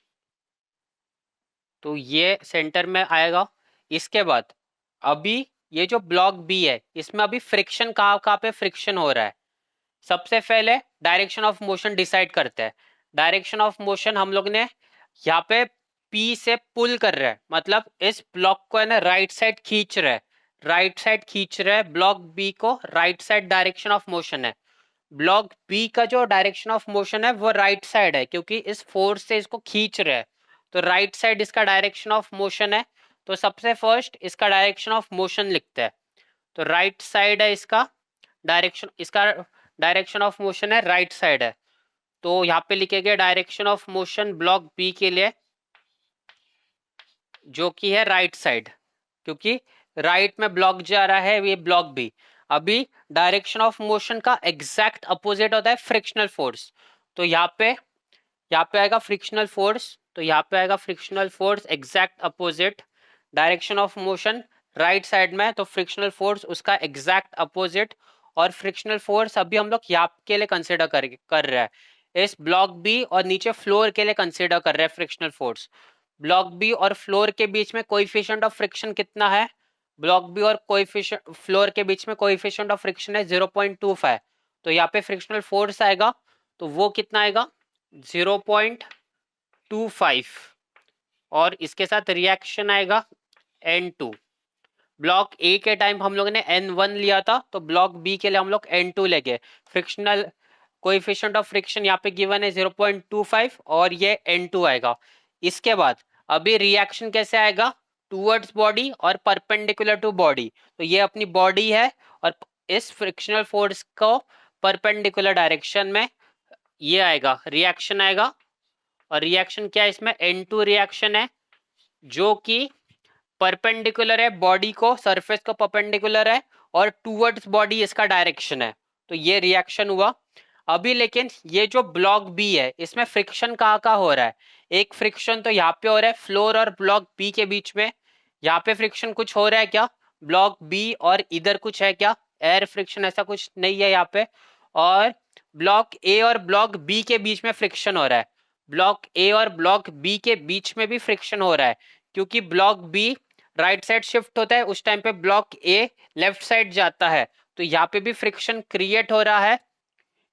तो ये सेंटर में आएगा। इसके बाद अभी ये जो ब्लॉक बी है इसमें अभी फ्रिक्शन कहाँ कहाँ पे फ्रिक्शन हो रहा है, सबसे पहले डायरेक्शन ऑफ मोशन डिसाइड करते हैं। डायरेक्शन ऑफ मोशन हम लोग ने यहाँ पे पी से पुल कर रहा है, मतलब इस ब्लॉक को है ना राइट साइड खींच रहा है, राइट साइड खींच रहा है ब्लॉक बी को, right side direction of motion है। ब्लॉक बी का जो डायरेक्शन ऑफ मोशन है वो राइट साइड है क्योंकि इस फोर्स से इसको खींच रहा है। तो राइट साइड इसका डायरेक्शन ऑफ मोशन है। तो सबसे फर्स्ट इसका डायरेक्शन ऑफ मोशन लिखते हैं। तो राइट साइड है इसका डायरेक्शन, इसका डायरेक्शन ऑफ मोशन है राइट साइड है। तो यहाँ पे लिखेंगे direction of motion block B के लिए जो कि है राइट साइड, क्योंकि राइट में ब्लॉक जा रहा है ये ब्लॉक बी। अभी डायरेक्शन ऑफ मोशन का एग्जैक्ट अपोजिट होता है फ्रिक्शनल फोर्स। तो यहाँ पे आएगा फ्रिक्शनल फोर्स। तो यहाँ पे आएगा frictional force exact opposite direction of motion right side में, तो फ्रिक्शनल फोर्स उसका एग्जैक्ट अपोजिट। और फ्रिक्शनल फोर्स अभी हम लोग यहाँ के लिए कंसिडर कर रहे हैं इस ब्लॉक बी, और नीचे फ्लोर के लिए कंसिडर कर रहे हैं फ्रिक्शनल फोर्स। ब्लॉक बी और फ्लोर के बीच में कोएफिशिएंट ऑफ फ्रिक्शन कितना है, ब्लॉक बी और कोएफिशिएंट फ्लोर के बीच में कोएफिशिएंट ऑफ फ्रिक्शन है 0.25, तो यहाँ पे फ्रिक्शनल फोर्स आएगा तो वो कितना आएगा 0.25, और इसके साथ रिएक्शन आएगा N2। ब्लॉक ए के टाइम हम लोग ने N1 लिया था, तो ब्लॉक बी के लिए हम लोग N2 लेंगे। फ्रिक्शनल कोएफिशिएंट ऑफ फ्रिक्शन यहाँ पे गिवन है 0.25 और ये N2 आएगा। इसके बाद अभी रिएक्शन कैसे आएगा, टूवर्ड्स बॉडी और परपेंडिकुलर टू बॉडी। तो ये अपनी बॉडी है और इस फ्रिक्शनल फोर्स को परपेंडिकुलर डायरेक्शन में ये आएगा, रिएक्शन आएगा। और रिएक्शन क्या है इसमें, N2 रिएक्शन है जो कि परपेंडिकुलर है बॉडी को, सरफेस को परपेंडिकुलर है और टूवर्ड्स बॉडी इसका डायरेक्शन है, तो ये रिएक्शन हुआ। अभी लेकिन ये जो ब्लॉक बी है इसमें फ्रिक्शन कहाँ कहाँ हो रहा है, एक फ्रिक्शन तो यहाँ पे हो रहा है फ्लोर और ब्लॉक बी के बीच में। यहाँ पे फ्रिक्शन कुछ हो रहा है क्या, ब्लॉक बी और इधर कुछ है क्या, एयर फ्रिक्शन ऐसा कुछ नहीं है यहाँ पे। और ब्लॉक ए और ब्लॉक बी के बीच में फ्रिक्शन हो रहा है, ब्लॉक ए और ब्लॉक बी के बीच में भी फ्रिक्शन हो रहा है, क्योंकि block B right side shift होता है उस टाइम पे ब्लॉक ए लेफ्ट साइड जाता है, तो यहाँ पे भी फ्रिक्शन क्रिएट हो रहा है,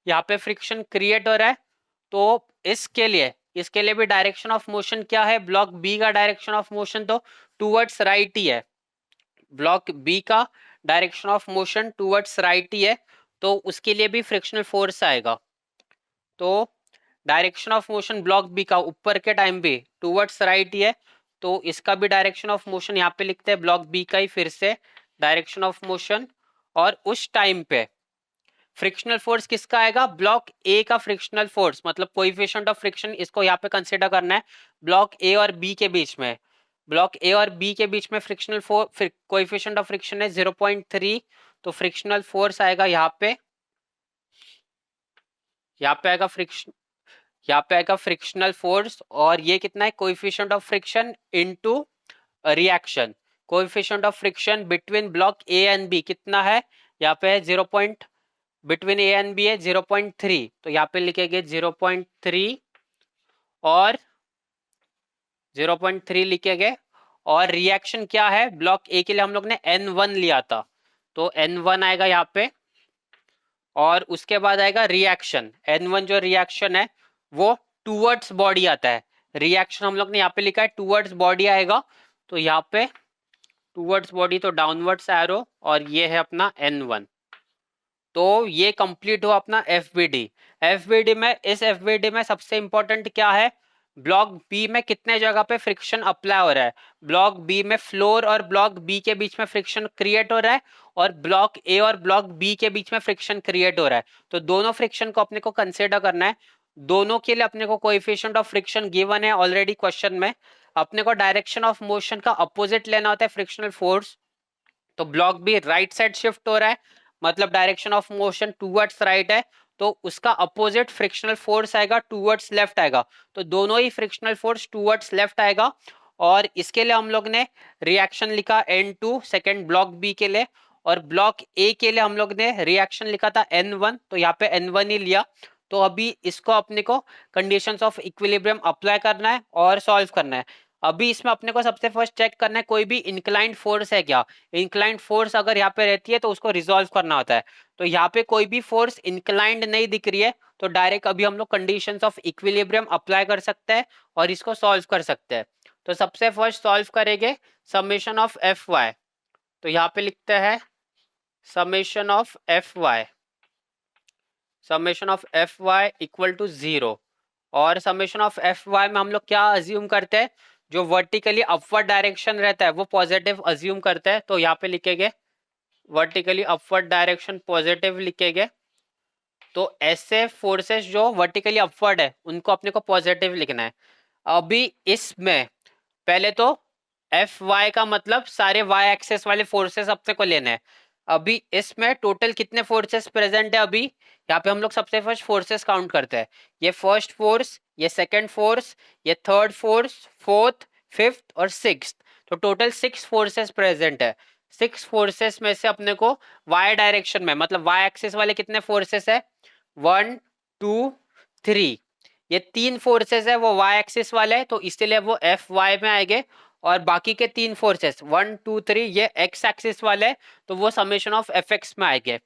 यहाँ पे फ्रिक्शन क्रिएट हो रहा है। तो इसके लिए भी डायरेक्शन ऑफ मोशन क्या है, ब्लॉक बी का डायरेक्शन ऑफ मोशन तो टूवर्ड्स राइट ही है, ब्लॉक बी का direction of motion towards right ही है, तो उसके लिए भी फ्रिक्शनल फोर्स आएगा। तो direction of motion block B का ऊपर के टाइम भी टूवर्ड्स राइट ही है, तो इसका भी डायरेक्शन ऑफ मोशन यहाँ पे लिखते हैं ब्लॉक बी का ही फिर से डायरेक्शन ऑफ मोशन। और उस टाइम पे फ्रिक्शनल फोर्स किसका आएगा, ब्लॉक ए का फ्रिक्शनल फोर्स, मतलब कोएफिशिएंट ऑफ फ्रिक्शन इसको यहाँ पे कंसीडर करना है ब्लॉक ए और बी के बीच में। ब्लॉक ए और बी के बीच में frictional force coefficient of friction है 0.3, तो फ्रिक्शनल फोर्स आएगा यहाँ पे आएगा फ्रिक्शन, यहाँ पे आएगा फ्रिक्शनल फोर्स, और ये कितना है coefficient of friction into reaction. Coefficient of friction between block A and B कितना है, यहाँ पे है 0. बिटवीन ए एंड बी है 0.3, तो यहाँ पे लिखेंगे 0.3 और 0.3 लिखेंगे। और रिएक्शन क्या है, ब्लॉक ए के लिए हम लोग ने N1 लिया था, तो N1 आएगा यहाँ पे। और उसके बाद आएगा रिएक्शन, N1 जो रिएक्शन है वो टूवर्ड्स बॉडी आता है, रिएक्शन हम लोग ने यहाँ पे लिखा है टूवर्ड्स बॉडी आएगा, तो यहाँ पे टूवर्ड्स बॉडी तो डाउनवर्ड्स एरो, और ये है अपना N1। तो ये कंप्लीट हुआ अपना FBD। FBD में, इस FBD में सबसे इंपॉर्टेंट क्या है, ब्लॉक बी में कितने जगह पे फ्रिक्शन अप्लाई हो रहा है, ब्लॉक बी में फ्लोर और ब्लॉक बी के बीच में फ्रिक्शन क्रिएट हो रहा है, और ब्लॉक ए और ब्लॉक बी के बीच में फ्रिक्शन क्रिएट हो रहा है, तो दोनों फ्रिक्शन को अपने को कंसिडर करना है। दोनों के लिए अपने को कोएफिशिएंट ऑफ फ्रिक्शन गिवन है ऑलरेडी क्वेश्चन में, अपने को डायरेक्शन ऑफ मोशन का अपोजिट लेना होता है फ्रिक्शनल फोर्स। तो block B right side shift हो रहा है, मतलब direction of motion towards right है, तो उसका अपोजिट फ्रिक्शनल फोर्स आएगा टूवर्ड्स लेफ्ट आएगा, तो दोनों ही फ्रिक्शनल फोर्स टूवर्ड्स लेफ्ट आएगा। और इसके लिए हम लोग ने रिएक्शन लिखा N2 सेकेंड ब्लॉक बी के लिए, और ब्लॉक ए के लिए हम लोग ने रिएक्शन लिखा था N1, तो यहाँ पे N1 ही लिया। तो अभी इसको अपने को कंडीशंस ऑफ इक्विलिब्रियम अप्लाई करना है और सॉल्व करना है। अभी इसमें अपने को सबसे फर्स्ट चेक करना है कोई भी इंक्लाइंड फोर्स है क्या, इंक्लाइंड फोर्स अगर यहाँ पे रहती है तो उसको रिजॉल्व करना होता है। तो यहाँ पे कोई भी फोर्स इंक्लाइंड नहीं दिख रही है, तो डायरेक्ट अभी हम लोग कंडीशंस ऑफ इक्विलिब्रियम अप्लाई कर सकते हैं और इसको सॉल्व कर सकते हैं। तो सबसे फर्स्ट सॉल्व करेंगे समेशन ऑफ एफ वाई, तो यहाँ पे लिखते हैं summation of F y, summation of F y equal to 0। और समेशन ऑफ एफ वाई में हम लोग क्या अज्यूम करते हैं, जो वर्टिकली अपवर्ड डायरेक्शन रहता है वो पॉजिटिव अज्यूम करते हैं, तो यहाँ पे लिखेंगे वर्टिकली अपवर्ड डायरेक्शन पॉजिटिव लिखेंगे। तो ऐसे फोर्सेस जो वर्टिकली अपवर्ड है उनको अपने को पॉजिटिव लिखना है। अभी इसमें पहले तो एफ वाई का मतलब सारे वाई एक्सेस वाले फोर्सेस अपने को लेने हैं। अभी इसमें टोटल कितने फोर्सेस प्रेजेंट है, अभी यहाँ पे हम लोग सबसे फर्स्ट फोर्सेस काउंट करते हैं, ये फर्स्ट फोर्स, ये सेकंड फोर्स, ये थर्ड फोर्स, फोर्थ, फिफ्थ और सिक्स्थ, तो टोटल 6 फोर्सेस प्रेजेंट है। 6 फोर्सेस में से अपने को वाई डायरेक्शन में, मतलब वाई एक्सिस वाले कितने फोर्सेस है, 1 2 3, ये 3 फोर्सेस है वो वाई एक्सिस वाले है, तो इसीलिए वो एफ वाई में आएंगे। और बाकी के 3 फोर्सेस 1 2 3 ये एक्स एक्सिस वाले हैं, तो वो समेशन ऑफ एफ एक्स में आएंगे।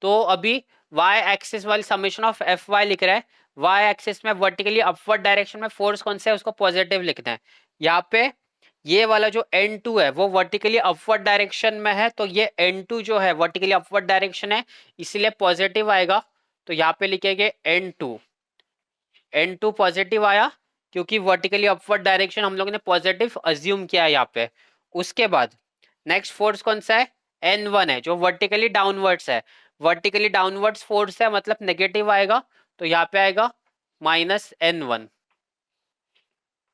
तो अभी वाई एक्सिस वाली समेशन ऑफ एफ वाई लिख रहा है, वाई एक्सिस में वर्टिकली अपवर्ड डायरेक्शन में फोर्स कौन सा है उसको पॉजिटिव लिखना है। यहाँ पे ये वाला जो N2 है वो वर्टिकली अपवर्ड डायरेक्शन में है, तो ये N2 जो है वर्टिकली अपवर्ड डायरेक्शन है, इसीलिए पॉजिटिव आएगा। तो यहाँ पे लिखेंगे N2, N2 पॉजिटिव आया क्योंकि वर्टिकली अपवर्ड डायरेक्शन हम लोग ने पॉजिटिव अज्यूम किया है यहाँ पे। उसके बाद नेक्स्ट फोर्स कौन सा है, N1 है जो वर्टिकली डाउनवर्ड्स है, वर्टिकली डाउनवर्ड्स फोर्स है मतलब नेगेटिव आएगा, तो यहाँ पे आएगा -N1,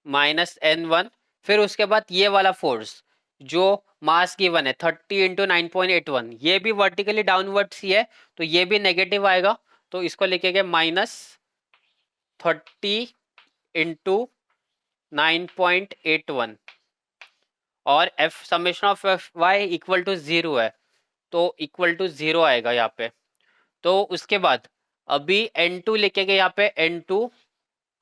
-N1। फिर उसके बाद ये वाला फोर्स जो मास गिवन है 30 इंटू 9.81, ये भी वर्टिकली डाउनवर्ड्स ही है, तो ये भी नेगेटिव आएगा, तो इसको लिखेंगे -30 इंटू 9.81, और F summation of F y equal to 0 है, तो इक्वल टू 0 आएगा यहाँ पे। तो उसके बाद अभी N2 लिखेंगे यहाँ पे, N2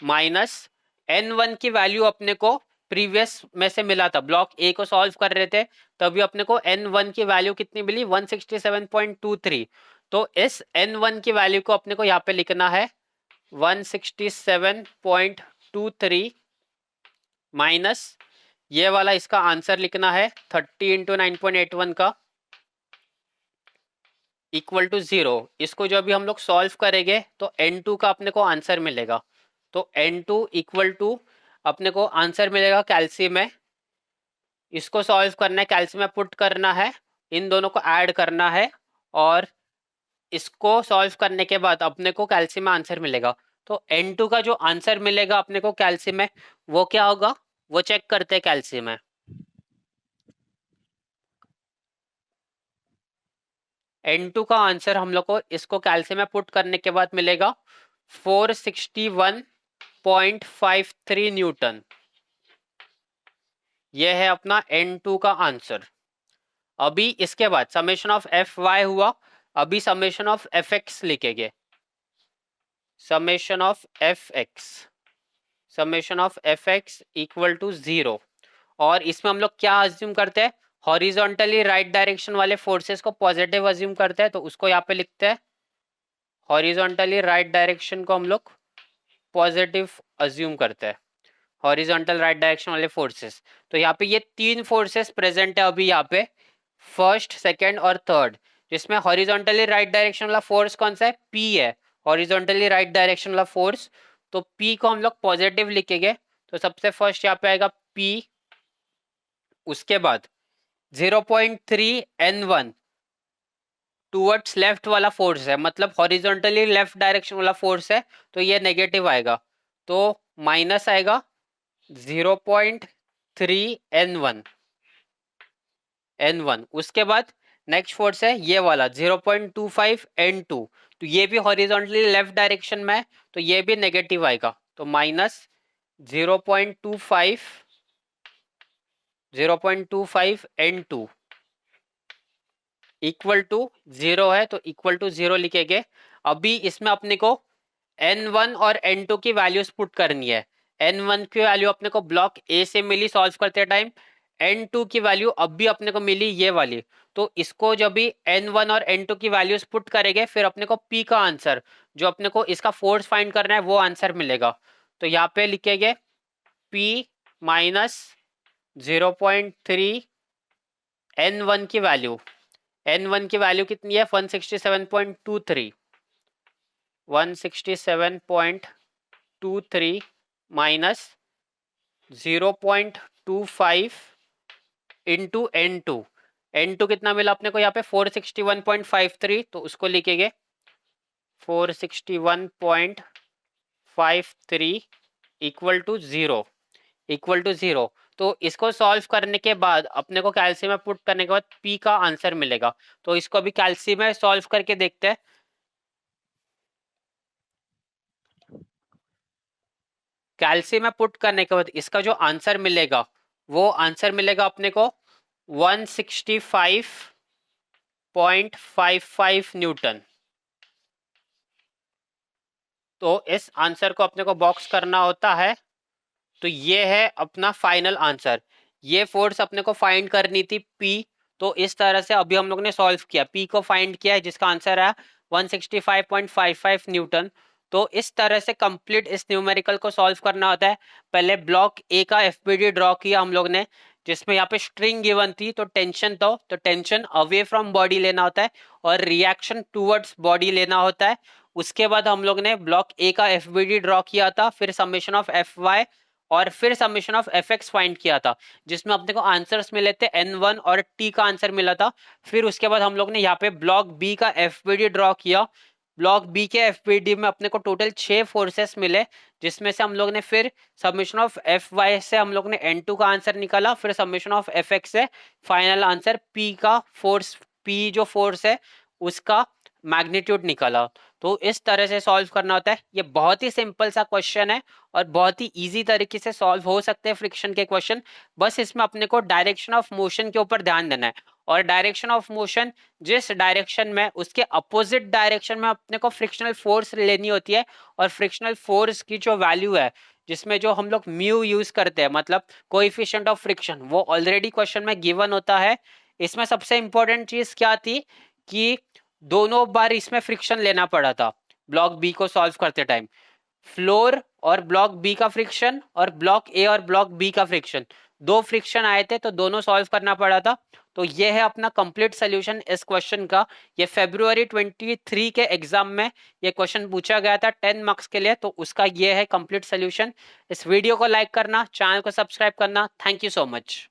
माइनस N1 की वैल्यू अपने को प्रीवियस में से मिला था, ब्लॉक ए को सॉल्व कर रहे थे तभी अपने को N1 की वैल्यू कितनी मिली 167.23, तो इस N1 की वैल्यू को अपने को यहाँ पे लिखना है 167.23 माइनस ये वाला इसका आंसर लिखना है 30 इंटू 9.81 का इक्वल टू 0। इसको जो अभी हम लोग सॉल्व करेंगे तो N2 का अपने को आंसर मिलेगा, तो N2 इक्वल टू अपने को आंसर मिलेगा कैल्शियम में, इसको सॉल्व करना है, कैल्शियम में पुट करना है, इन दोनों को ऐड करना है, और इसको सॉल्व करने के बाद अपने को कैल्शियम में आंसर मिलेगा। तो N2 का जो आंसर मिलेगा अपने को कैल्शियम में वो क्या होगा, वो चेक करते हैं कैल्शियम में। N2 का आंसर हम लोग को इसको कैल्शियम में पुट करने के बाद मिलेगा 461.53 न्यूटन। यह है अपना N2 का आंसर। अभी इसके बाद समेशन ऑफ एफ वाई हुआ, अभी समेशन ऑफ एफ एक्स लिखेंगे, summation of F x, summation of F x equal to 0। और इसमें हम लोग क्या अज्यूम करते हैं, हॉरिजॉन्टली राइट डायरेक्शन वाले फोर्सेस को पॉजिटिव अज्यूम करते हैं, तो उसको यहाँ पे लिखते हैं हॉरिजॉन्टली राइट डायरेक्शन को हम लोग पॉजिटिव अज्यूम करते हैं, हॉरिजॉन्टल राइट डायरेक्शन वाले फोर्सेस। तो यहाँ पे ये 3 फोर्सेस प्रेजेंट है अभी यहाँ पे, फर्स्ट सेकेंड और थर्ड, जिसमें हॉरिजॉन्टली राइट डायरेक्शन वाला फोर्स कौन सा है, पी है, हॉरिजॉन्टली राइट डायरेक्शन वाला फोर्स, तो पी को हम लोग पॉजिटिव लिखेंगे, तो सबसे फर्स्ट यहाँ पे आएगा पी। उसके बाद 0.3 N1 टूवर्ड्स लेफ्ट वाला फोर्स है, मतलब हॉरिजॉन्टली लेफ्ट डायरेक्शन वाला फोर्स है, तो ये नेगेटिव आएगा, तो माइनस आएगा 0.3 N1। उसके बाद नेक्स्ट फोर्स है ये वाला 0.25 N2, तो ये भी हॉरिजॉन्टली लेफ्ट डायरेक्शन में है, तो ये भी नेगेटिव आएगा, तो माइनस 0.25 N2 इक्वल टू 0 है, तो इक्वल टू 0 लिखेंगे। अभी इसमें अपने को N1 और N2 की वैल्यूज पुट करनी है। N1 की वैल्यू अपने को ब्लॉक ए से मिली सॉल्व करते टाइम, N2 की वैल्यू अब भी अपने को मिली ये वाली, तो इसको जब भी N1 और N2 की वैल्यूज पुट करेंगे फिर अपने को P का आंसर जो अपने को इसका फोर्स फाइंड करना है वो आंसर मिलेगा। तो यहाँ पे लिखेंगे P माइनस 0.3 N1 की वैल्यू, N1 की वैल्यू कितनी है 167.23, 167.23 माइनस 0.25 इंटू N2, N2 कितना मिला अपने को यहाँ पे 461.53, तो उसको लिखेंगे 461.53 इक्वल टू 0, इक्वल टू 0। तो इसको सॉल्व करने के बाद अपने को कैल्शियम में पुट करने के बाद P का आंसर मिलेगा, तो इसको अभी कैल्शियम में सॉल्व करके देखते हैं। कैल्शियम में पुट करने के बाद इसका जो आंसर मिलेगा वो आंसर मिलेगा अपने को 165.55 न्यूटन। तो इस आंसर को अपने को बॉक्स करना होता है, तो ये है अपना फाइनल आंसर। ये फोर्स अपने को फाइंड करनी थी P। तो इस तरह से अभी हम लोग ने सॉल्व किया, P को फाइंड किया है जिसका आंसर है 165.55 न्यूटन। तो इस तरह से कंप्लीट इस न्यूमेरिकल को सॉल्व करना होता है। पहले ब्लॉक ए का एफबीडी ड्रॉ किया हम लोग ने, जिसमें यहाँ पे स्ट्रिंग गिवन थी, तो टेंशन तो टेंशन अवे फ्रॉम बॉडी लेना होता है और रिएक्शन टूवर्ड्स बॉडी लेना होता है। उसके बाद हम लोग ने ब्लॉक ए का एफबीडी ड्रॉ किया था, फिर समेशन ऑफ एफ वाई और फिर summation of F x find किया था, जिसमें अपने को आंसर्स मिले थे N1 और T का आंसर मिला था। फिर उसके बाद हम लोग ने यहाँ पे ब्लॉक बी का एफबीडी ड्रॉ किया। ब्लॉक बी के एफबीडी में अपने को टोटल 6 फोर्सेस मिले, जिसमें से हम लोग ने फिर समेशन ऑफ एफ वाई से हम लोग ने N2 का आंसर निकाला, फिर समेशन ऑफ एफ एक्स से फाइनल आंसर P का फोर्स, P जो फोर्स है उसका मैग्नीट्यूड निकाला। तो इस तरह से सॉल्व करना होता है। ये बहुत ही सिंपल सा क्वेश्चन है और बहुत ही इजी तरीके से सॉल्व हो सकते हैं फ्रिक्शन के क्वेश्चन। बस इसमें अपने को डायरेक्शन ऑफ मोशन के ऊपर ध्यान देना है, और डायरेक्शन ऑफ मोशन जिस डायरेक्शन में, उसके अपोजिट डायरेक्शन में अपने को फ्रिक्शनल फोर्स लेनी होती है। और फ्रिक्शनल फोर्स की जो वैल्यू है, जिसमें जो हम लोग म्यू यूज करते हैं, मतलब कोएफिशिएंट ऑफ फ्रिक्शन, वो ऑलरेडी क्वेश्चन में गिवन होता है। इसमें सबसे इंपॉर्टेंट चीज क्या थी कि दोनों बार इसमें फ्रिक्शन लेना पड़ा था ब्लॉक बी को सॉल्व करते टाइम। फ्लोर और ब्लॉक बी का फ्रिक्शन और ब्लॉक ए और ब्लॉक बी का फ्रिक्शन, दो फ्रिक्शन आए थे तो दोनों सॉल्व करना पड़ा था। तो ये है अपना कंप्लीट सोल्यूशन इस क्वेश्चन का। ये February 23 के एग्जाम में ये क्वेश्चन पूछा गया था 10 मार्क्स के लिए, तो उसका ये है कंप्लीट सोल्यूशन। इस वीडियो को लाइक करना, चैनल को सब्सक्राइब करना। Thank you so much.